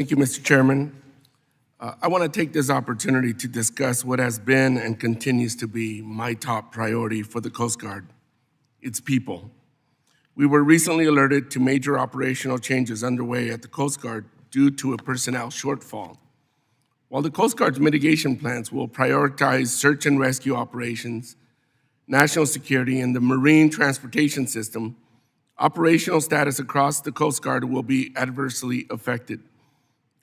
Thank you, Mr. Chairman. I want to take this opportunity to discuss what has been and continues to be my top priority for the Coast Guard, its people. We were recently alerted to major operational changes underway at the Coast Guard due to a personnel shortfall. While the Coast Guard's mitigation plans will prioritize search and rescue operations, national security, and the marine transportation system, operational status across the Coast Guard will be adversely affected.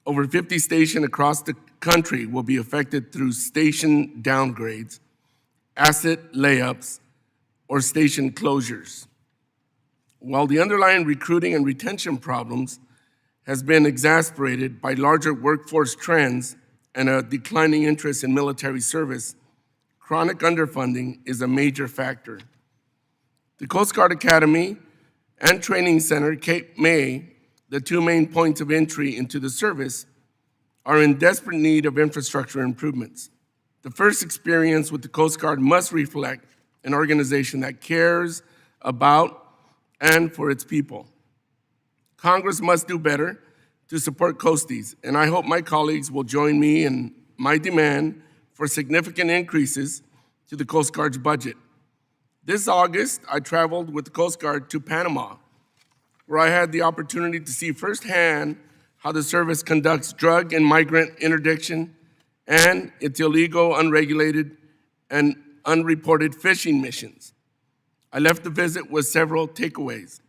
Over 50 stations across the country will be affected through station downgrades, asset layups, or station closures. While the underlying recruiting and retention problems has been exacerbated by larger workforce trends and a declining interest in military service, chronic underfunding is a major factor. The Coast Guard Academy and Training Center, Cape May, the two main points of entry into the service, are in desperate need of infrastructure improvements. The first experience with the Coast Guard must reflect an organization that cares about and for its people. Congress must do better to support Coasties, and I hope my colleagues will join me in my demand for significant increases to the Coast Guard's budget. This August, I traveled with the Coast Guard to Panama, where I had the opportunity to see firsthand how the service conducts drug and migrant interdiction and its illegal, unregulated, and unreported fishing missions. I left the visit with several takeaways.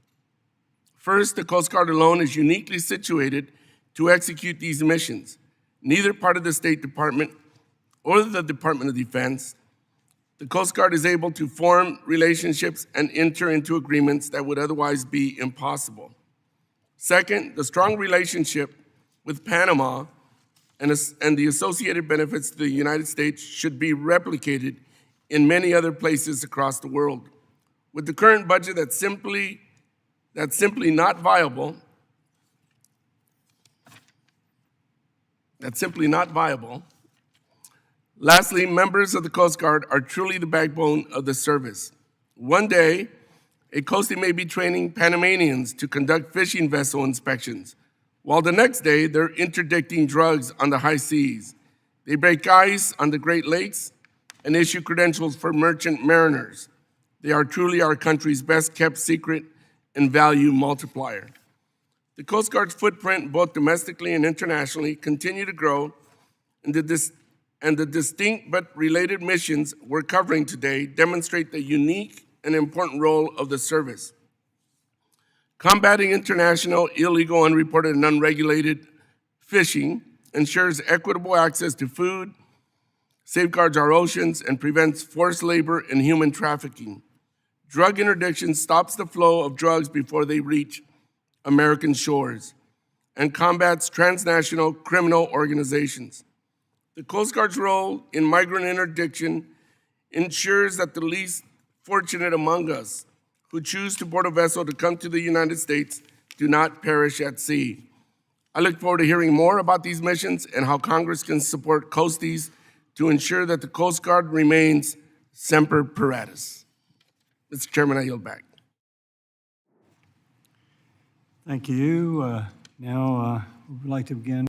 First, the Coast Guard alone is uniquely situated to execute these missions. Neither part of the State Department or the Department of Defense, the Coast Guard is able to form relationships and enter into agreements that would otherwise be impossible. Second, the strong relationship with Panama and the associated benefits to the United States should be replicated in many other places across the world. With the current budget that's simply not viable, lastly, members of the Coast Guard are truly the backbone of the service. One day, a coastie may be training Panamanians to conduct fishing vessel inspections, while the next day they're interdicting drugs on the high seas. They break ice on the Great Lakes and issue credentials for merchant mariners. They are truly our country's best kept secret and value multiplier. The Coast Guard's footprint, both domestically and internationally, continue to grow, and the distinct but related missions we're covering today demonstrate the unique and important role of the service. Combating international, illegal, unreported, and unregulated fishing ensures equitable access to food, safeguards our oceans, and prevents forced labor and human trafficking. Drug interdiction stops the flow of drugs before they reach American shores and combats transnational criminal organizations. The Coast Guard's role in migrant interdiction ensures that the least fortunate among us who choose to board a vessel to come to the United States do not perish at sea. I look forward to hearing more about these missions and how Congress can support coasties to ensure that the Coast Guard remains semper paratus. Mr. Chairman, I yield back. Thank you. Now we'd like to begin